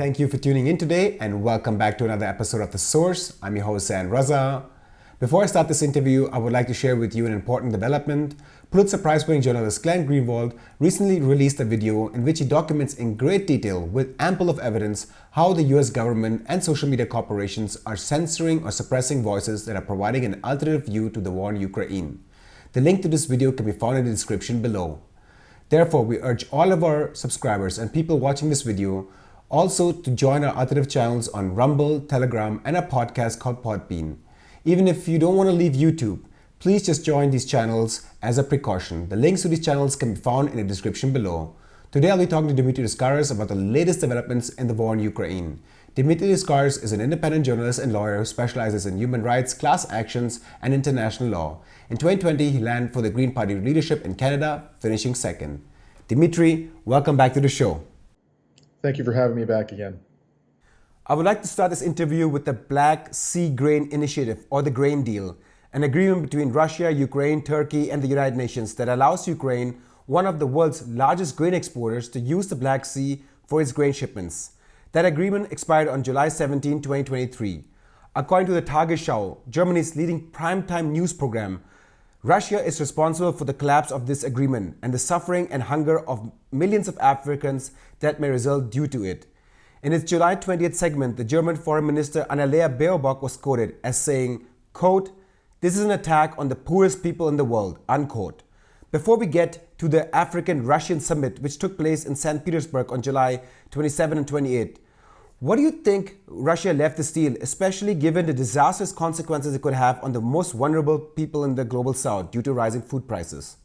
Thank you for tuning in today and welcome back to another episode of The Source. I'm your host, San Raza. Before I start this interview, I would like to share with you an important development. Pulitzer Prize-winning journalist Glenn Greenwald recently released a video in which he documents in great detail with ample of evidence how the US government and social media corporations are censoring or suppressing voices that are providing an alternative view to the war in Ukraine. The link to this video can be found in the description below. Therefore, we urge all of our subscribers and people watching this video also to join our alternative channels on Rumble, Telegram, and a podcast called Podbean. Even if you don't want to leave YouTube, please just join these channels as a precaution. The links to these channels can be found in the description below. Today I'll be talking to Dimitri Lascaris about the latest developments in the war in Ukraine. Dimitri Lascaris is an independent journalist and lawyer who specializes in human rights, class actions, and international law. In 2020, he ran for the Green Party leadership in Canada, finishing second. Dimitri, welcome back to the show. Thank you for having me back again. I would like to start this interview with the Black Sea Grain Initiative, or the Grain Deal, an agreement between Russia, Ukraine, Turkey, and the United Nations that allows Ukraine, one of the world's largest grain exporters, to use the Black Sea for its grain shipments. That agreement expired on July 17, 2023. According to the Tagesschau, Germany's leading primetime news program, Russia is responsible for the collapse of this agreement and the suffering and hunger of millions of Africans that may result due to it. In its July 20th segment, the German Foreign Minister Annalena Baerbock was quoted as saying, quote, "This is an attack on the poorest people in the world," unquote. Before we get to the African-Russian summit, which took place in St. Petersburg on July 27 and 28, what do you think Russia left this deal, especially given the disastrous consequences it could have on the most vulnerable people in the global south due to rising food prices?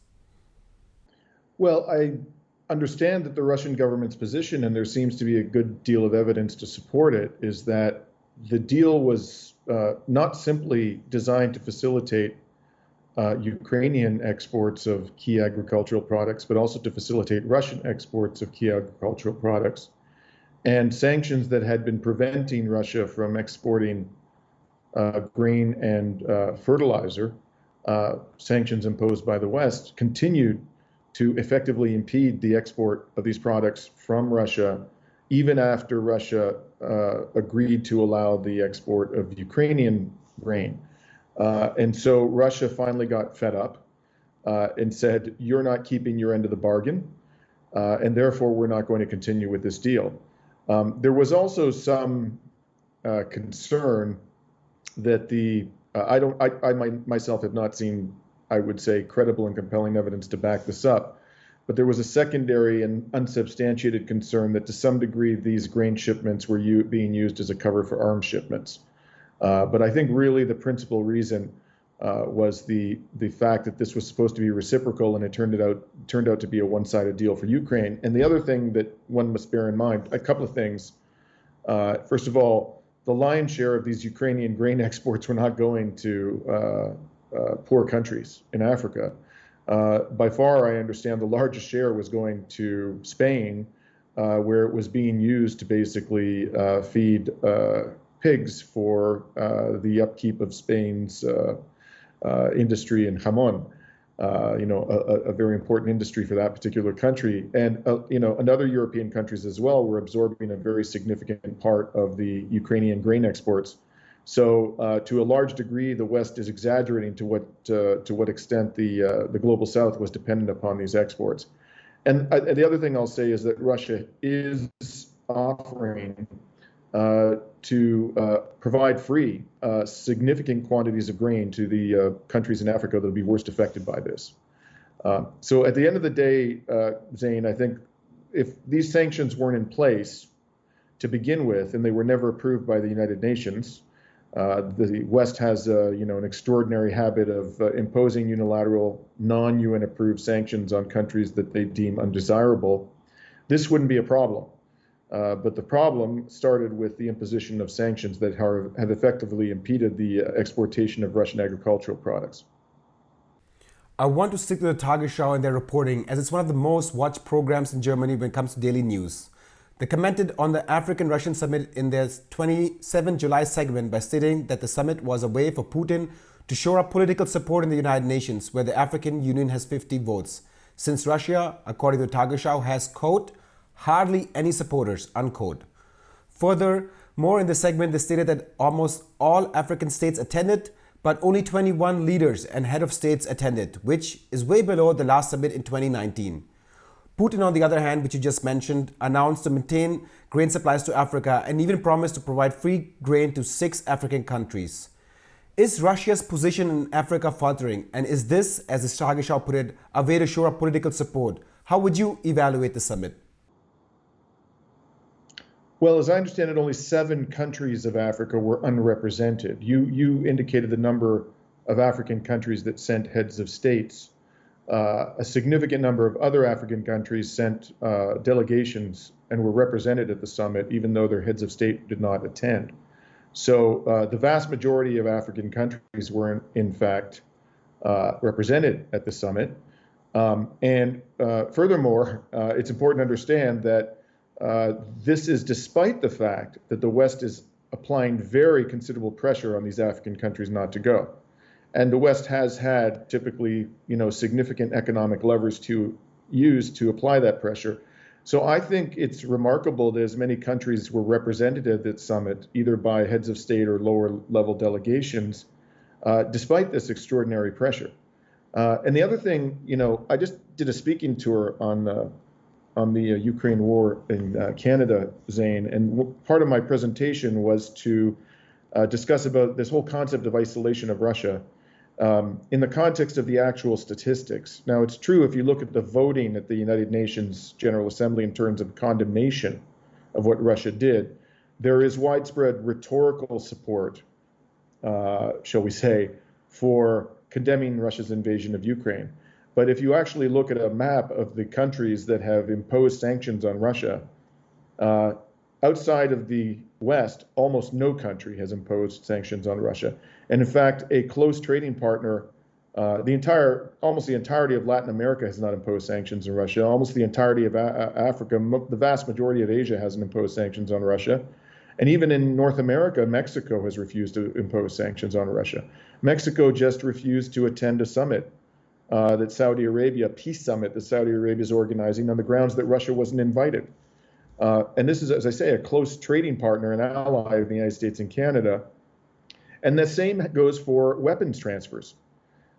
Well, I understand that the Russian government's position, and there seems to be a good deal of evidence to support it, is that the deal was not simply designed to facilitate Ukrainian exports of key agricultural products, but also to facilitate Russian exports of key agricultural products. And sanctions that had been preventing Russia from exporting grain and fertilizer, sanctions imposed by the West, continued to effectively impede the export of these products from Russia, even after Russia agreed to allow the export of Ukrainian grain. And so Russia finally got fed up and said, "You're not keeping your end of the bargain, and therefore we're not going to continue with this deal." There was also some concern that I myself have not seen, I would say, credible and compelling evidence to back this up, but there was a secondary and unsubstantiated concern that to some degree these grain shipments were being used as a cover for arms shipments. But I think really the principal reason was the fact that this was supposed to be reciprocal, and it turned out to be a one-sided deal for Ukraine. And the other thing that one must bear in mind, a couple of things. First of all, the lion's share of these Ukrainian grain exports were not going to poor countries in Africa. By far, I understand the largest share was going to Spain, where it was being used to basically feed pigs for the upkeep of Spain's industry in jamon, a very important industry for that particular country. And, and other European countries as well were absorbing a very significant part of the Ukrainian grain exports. So to a large degree, the West is exaggerating to what extent the global South was dependent upon these exports. And the other thing I'll say is that Russia is offering to provide free significant quantities of grain to the countries in Africa that will be worst affected by this. So at the end of the day, Zane, I think if these sanctions weren't in place to begin with, and they were never approved by the United Nations, the West has an extraordinary habit of imposing unilateral, non-UN approved sanctions on countries that they deem undesirable. This wouldn't be a problem. But the problem started with the imposition of sanctions that have effectively impeded the exportation of Russian agricultural products. I want to stick to the Tagesschau and their reporting, as it's one of the most watched programs in Germany when it comes to daily news. They commented on the African-Russian summit in their 27 July segment by stating that the summit was a way for Putin to shore up political support in the United Nations, where the African Union has 50 votes, since Russia, according to Tagesschau, has, quote, hardly any supporters, unquote. Further, more in the segment, they stated that almost all African states attended, but only 21 leaders and head of states attended, which is way below the last summit in 2019. Putin, on the other hand, which you just mentioned, announced to maintain grain supplies to Africa and even promised to provide free grain to 6 African countries. Is Russia's position in Africa faltering? And is this, as the Tagesschau put it, a way to shore up political support? How would you evaluate the summit? Well, as I understand it, only 7 countries of Africa were unrepresented. You indicated the number of African countries that sent heads of states. A significant number of other African countries sent delegations and were represented at the summit, even though their heads of state did not attend. So the vast majority of African countries were, in fact, represented at the summit. Furthermore, it's important to understand that this is despite the fact that the West is applying very considerable pressure on these African countries not to go. And the West has had typically, significant economic levers to use to apply that pressure. So I think it's remarkable that as many countries were represented at that summit, either by heads of state or lower level delegations, despite this extraordinary pressure. And the other thing, I just did a speaking tour on the Ukraine war in Canada, Zane, and part of my presentation was to discuss about this whole concept of isolation of Russia in the context of the actual statistics. Now, it's true if you look at the voting at the United Nations General Assembly in terms of condemnation of what Russia did, there is widespread rhetorical support, shall we say, for condemning Russia's invasion of Ukraine. But if you actually look at a map of the countries that have imposed sanctions on Russia, outside of the West, almost no country has imposed sanctions on Russia. And in fact, a close trading partner, almost the entirety of Latin America has not imposed sanctions on Russia. Almost the entirety of Africa, the vast majority of Asia hasn't imposed sanctions on Russia. And even in North America, Mexico has refused to impose sanctions on Russia. Mexico just refused to attend a summit that Saudi Arabia, a peace summit that Saudi Arabia is organizing on the grounds that Russia wasn't invited. And this is, as I say, a close trading partner and ally of the United States and Canada. And the same goes for weapons transfers.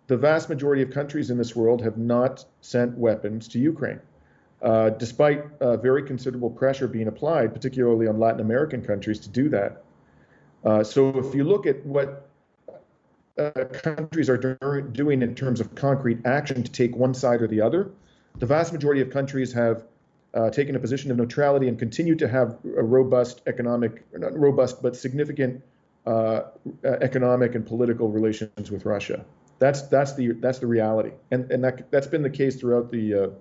The vast majority of countries in this world have not sent weapons to Ukraine, despite very considerable pressure being applied, particularly on Latin American countries, to do that. So if you look at what countries are doing in terms of concrete action to take one side or the other, the vast majority of countries have taken a position of neutrality and continue to have a robust economic, not robust, but significant economic and political relations with Russia. That's the reality, and that's been the case throughout the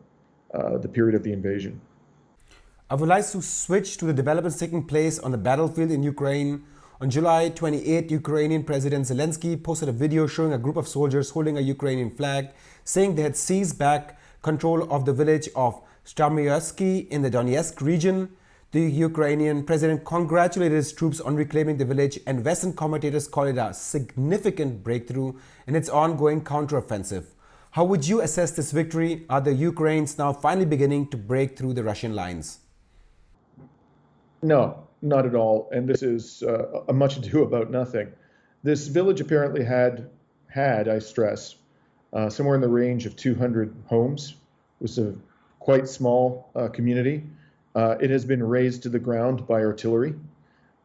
period of the invasion. I would like to switch to the developments taking place on the battlefield in Ukraine. On July 28, Ukrainian President Zelensky posted a video showing a group of soldiers holding a Ukrainian flag, saying they had seized back control of the village of Starmyrsky in the Donetsk region. The Ukrainian president congratulated his troops on reclaiming the village, and Western commentators call it a significant breakthrough in its ongoing counteroffensive. How would you assess this victory? Are the Ukrainians now finally beginning to break through the Russian lines? No, not at all. And this is a much ado about nothing. This village apparently had, I stress, somewhere in the range of 200 homes. It was a quite small community. It has been razed to the ground by artillery.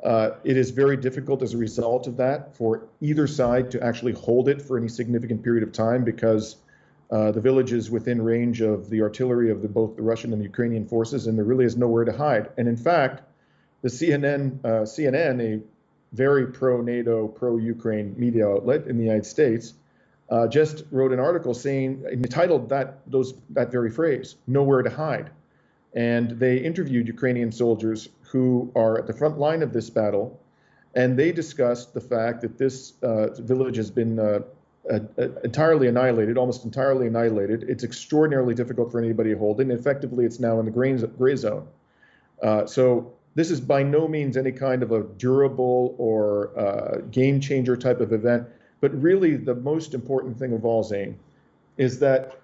It is very difficult as a result of that for either side to actually hold it for any significant period of time, because the village is within range of the artillery of both the Russian and the Ukrainian forces, and there really is nowhere to hide. And in fact, the CNN, a very pro-NATO, pro-Ukraine media outlet in the United States, just wrote an article entitled that very phrase, "Nowhere to hide." And they interviewed Ukrainian soldiers who are at the front line of this battle, and they discussed the fact that this village has been entirely annihilated, almost entirely annihilated. It's extraordinarily difficult for anybody to hold it, and effectively it's now in the gray zone. So this is by no means any kind of a durable or game changer type of event, but really the most important thing of all, Zane, is that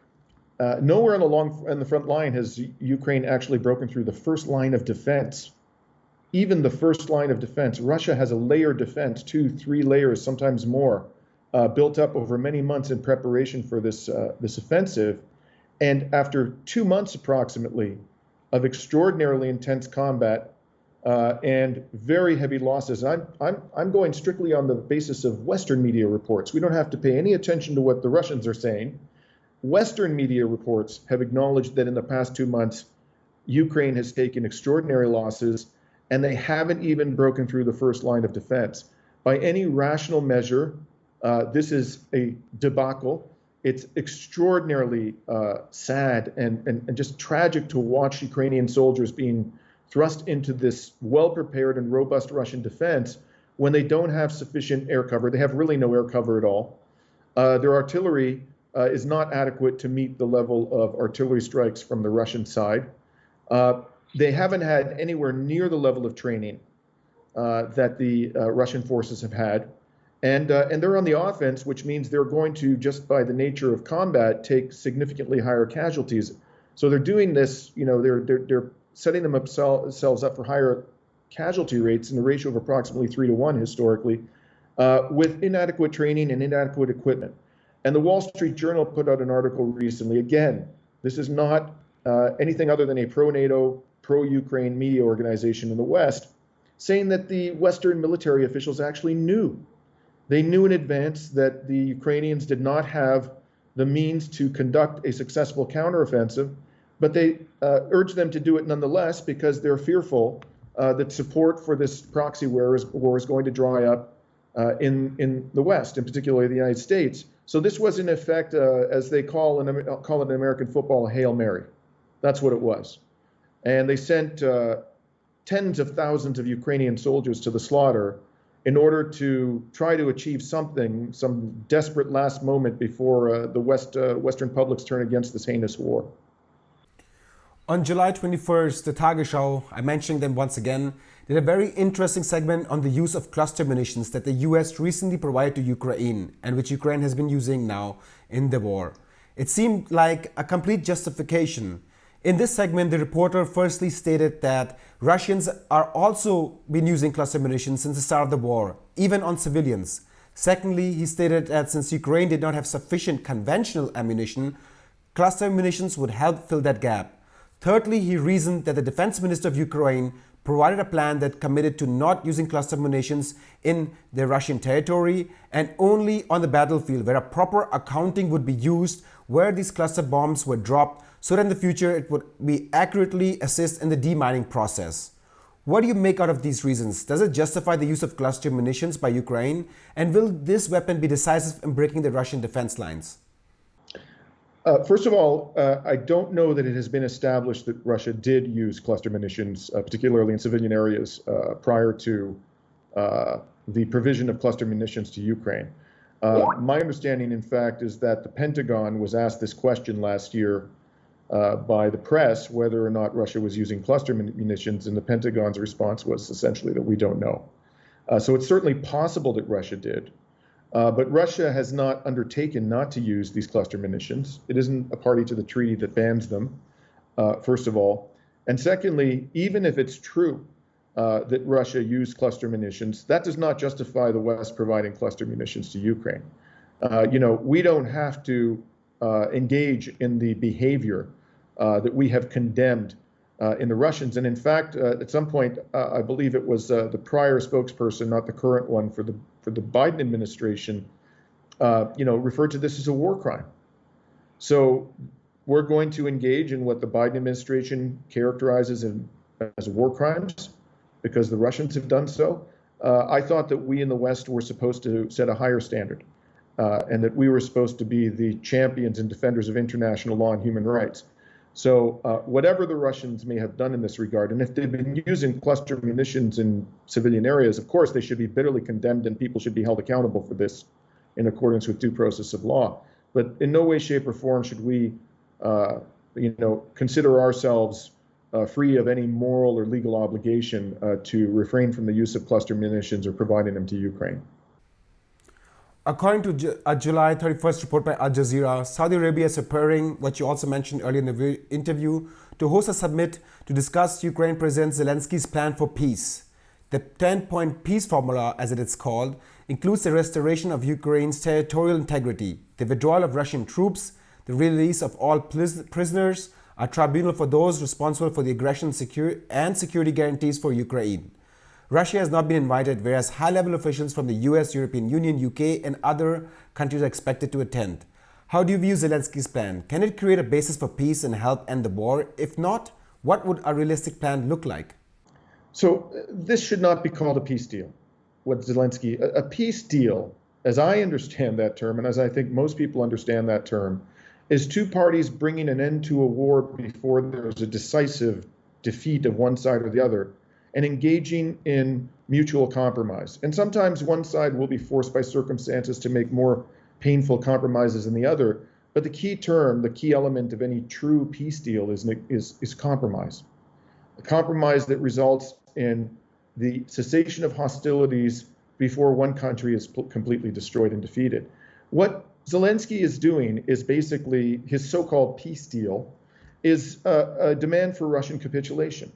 nowhere on the front line has Ukraine actually broken through the first line of defense even the first line of defense. Russia has a layered defense, 2, 3 layers, sometimes more, built up over many months in preparation for this offensive. And after 2 months approximately of extraordinarily intense combat and very heavy losses, I'm going strictly on the basis of Western media reports. We don't have to pay any attention to what the Russians are saying. Western media reports have acknowledged that in the past 2 months, Ukraine has taken extraordinary losses, and they haven't even broken through the first line of defense. By any rational measure, this is a debacle. It's extraordinarily sad and just tragic to watch Ukrainian soldiers being thrust into this well-prepared and robust Russian defense when they don't have sufficient air cover. They have really no air cover at all. Their artillery is not adequate to meet the level of artillery strikes from the Russian side. They haven't had anywhere near the level of training that the Russian forces have had. And they're on the offense, which means they're going to, just by the nature of combat, take significantly higher casualties. So they're doing this, they're setting themselves up for higher casualty rates in the ratio of approximately 3-to-1 historically, with inadequate training and inadequate equipment. And the Wall Street Journal put out an article recently. Again, this is not anything other than a pro-NATO, pro-Ukraine media organization in the West, saying that the Western military officials actually knew. They knew in advance that the Ukrainians did not have the means to conduct a successful counteroffensive, but they urged them to do it nonetheless because they're fearful that support for this proxy war is going to dry up in the West, in particular the United States. So this was, in effect, as they call it in American football, a Hail Mary. That's what it was. And they sent tens of thousands of Ukrainian soldiers to the slaughter in order to try to achieve something, some desperate last moment before the Western publics turn against this heinous war. On July 21st, the Tagesschau, I mentioned them once again, did a very interesting segment on the use of cluster munitions that the US recently provided to Ukraine and which Ukraine has been using now in the war. It seemed like a complete justification. In this segment, the reporter firstly stated that Russians are also been using cluster munitions since the start of the war, even on civilians. Secondly, he stated that since Ukraine did not have sufficient conventional ammunition, cluster munitions would help fill that gap. Thirdly, he reasoned that the defense minister of Ukraine provided a plan that committed to not using cluster munitions in the Russian territory and only on the battlefield, where a proper accounting would be used where these cluster bombs were dropped, so that in the future it would be accurately assist in the demining process. What do you make out of these reasons? Does it justify the use of cluster munitions by Ukraine? And will this weapon be decisive in breaking the Russian defense lines? First of all, I don't know that it has been established that Russia did use cluster munitions, particularly in civilian areas, prior to the provision of cluster munitions to Ukraine. My understanding, in fact, is that the Pentagon was asked this question last year by the press whether or not Russia was using cluster munitions, and the Pentagon's response was essentially that we don't know. So it's certainly possible that Russia did. But Russia has not undertaken not to use these cluster munitions. It isn't a party to the treaty that bans them, first of all. And secondly, even if it's true that Russia used cluster munitions, that does not justify the West providing cluster munitions to Ukraine. We don't have to engage in the behavior that we have condemned in the Russians. And in fact, at some point, I believe it was the prior spokesperson, not the current one, for the Biden administration, referred to this as a war crime. So we're going to engage in what the Biden administration characterizes as war crimes because the Russians have done so. I thought that we in the West were supposed to set a higher standard and that we were supposed to be the champions and defenders of international law and human rights. So whatever the Russians may have done in this regard, and if they've been using cluster munitions in civilian areas, of course, they should be bitterly condemned and people should be held accountable for this in accordance with due process of law. But in no way, shape, or form should we, consider ourselves free of any moral or legal obligation to refrain from the use of cluster munitions or providing them to Ukraine. According to a July 31st report by Al Jazeera, Saudi Arabia is preparing, what you also mentioned earlier in the interview, to host a summit to discuss Ukrainian President Zelensky's plan for peace. The 10-point peace formula, as it is called, includes the restoration of Ukraine's territorial integrity, the withdrawal of Russian troops, the release of all prisoners, a tribunal for those responsible for the aggression and security guarantees for Ukraine. Russia has not been invited, whereas high-level officials from the US, European Union, UK, and other countries are expected to attend. How do you view Zelensky's plan? Can it create a basis for peace and help end the war? If not, what would a realistic plan look like? So this should not be called a peace deal. What Zelensky, a peace deal, as I understand that term, and as I think most people understand that term, is two parties bringing an end to a war before there's a decisive defeat of one side or the other, and engaging in mutual compromise. And sometimes one side will be forced by circumstances to make more painful compromises than the other. But the key term, the key element of any true peace deal is compromise. A compromise that results in the cessation of hostilities before one country is completely destroyed and defeated. What Zelensky is doing is basically his so-called peace deal is a demand for Russian capitulation.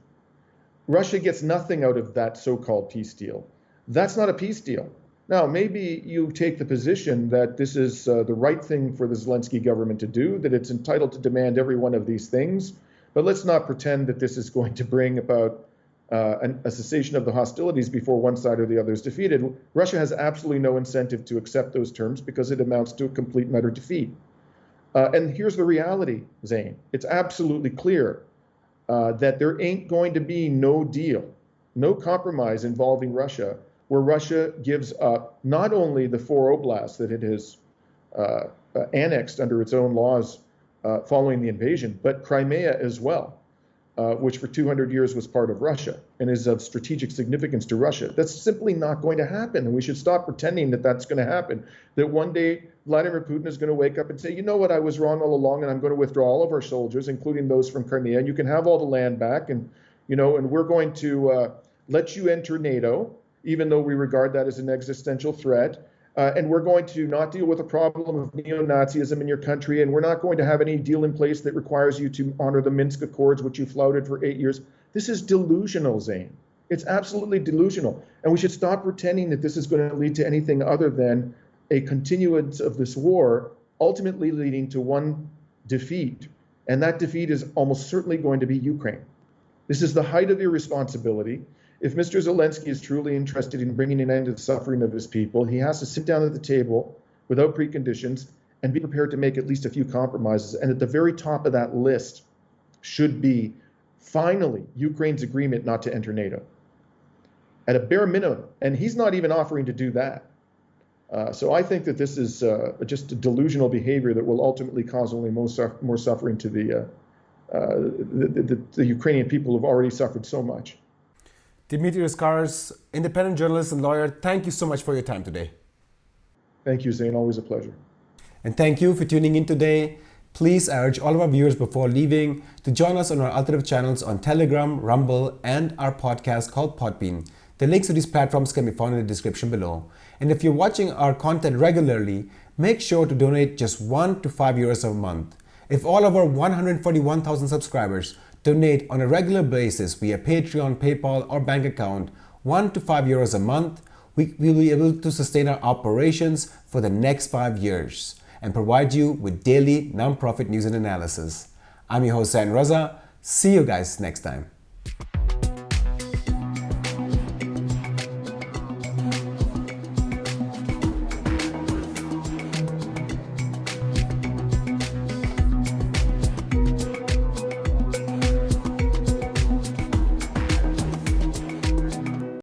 Russia gets nothing out of that so-called peace deal. That's not a peace deal. Now, maybe you take the position that this is the right thing for the Zelensky government to do, that it's entitled to demand every one of these things, but let's not pretend that this is going to bring about a cessation of the hostilities before one side or the other is defeated. Russia has absolutely no incentive to accept those terms because it amounts to a complete and utter defeat. And here's the reality, Zain. It's absolutely clear that there ain't going to be no deal, no compromise involving Russia, where Russia gives up not only the 4 oblasts that it has annexed under its own laws following the invasion, but Crimea as well, which for 200 years was part of Russia and is of strategic significance to Russia. That's simply not going to happen, and we should stop pretending that that's going to happen, that one day Vladimir Putin is going to wake up and say, you know what, I was wrong all along, and I'm going to withdraw all of our soldiers, including those from Crimea, and you can have all the land back, and we're going to let you enter NATO, even though we regard that as an existential threat. And we're going to not deal with the problem of neo-Nazism in your country, and we're not going to have any deal in place that requires you to honor the Minsk Accords, which you flouted for 8 years. This is delusional, Zain. It's absolutely delusional. And we should stop pretending that this is going to lead to anything other than a continuance of this war, ultimately leading to one defeat. And that defeat is almost certainly going to be Ukraine. This is the height of irresponsibility. If Mr. Zelensky is truly interested in bringing an end to the suffering of his people, he has to sit down at the table without preconditions and be prepared to make at least a few compromises. And at the very top of that list should be, finally, Ukraine's agreement not to enter NATO. At a bare minimum. And he's not even offering to do that. So I think that this is just a delusional behavior that will ultimately cause only more suffering to the Ukrainian people who have already suffered so much. Dimitri Lascaris, independent journalist and lawyer, thank you so much for your time today. Thank you, Zain. Always a pleasure. And thank you for tuning in today. Please, I urge all of our viewers before leaving to join us on our alternative channels on Telegram, Rumble, and our podcast called Podbean. The links to these platforms can be found in the description below. And if you're watching our content regularly, make sure to donate just €1 to €5 a month. If all of our 141,000 subscribers donate on a regular basis via Patreon, PayPal, or bank account, €1 to €5 a month, we will be able to sustain our operations for the next 5 years and provide you with daily non-profit news and analysis. I'm your host, Raza. See you guys next time.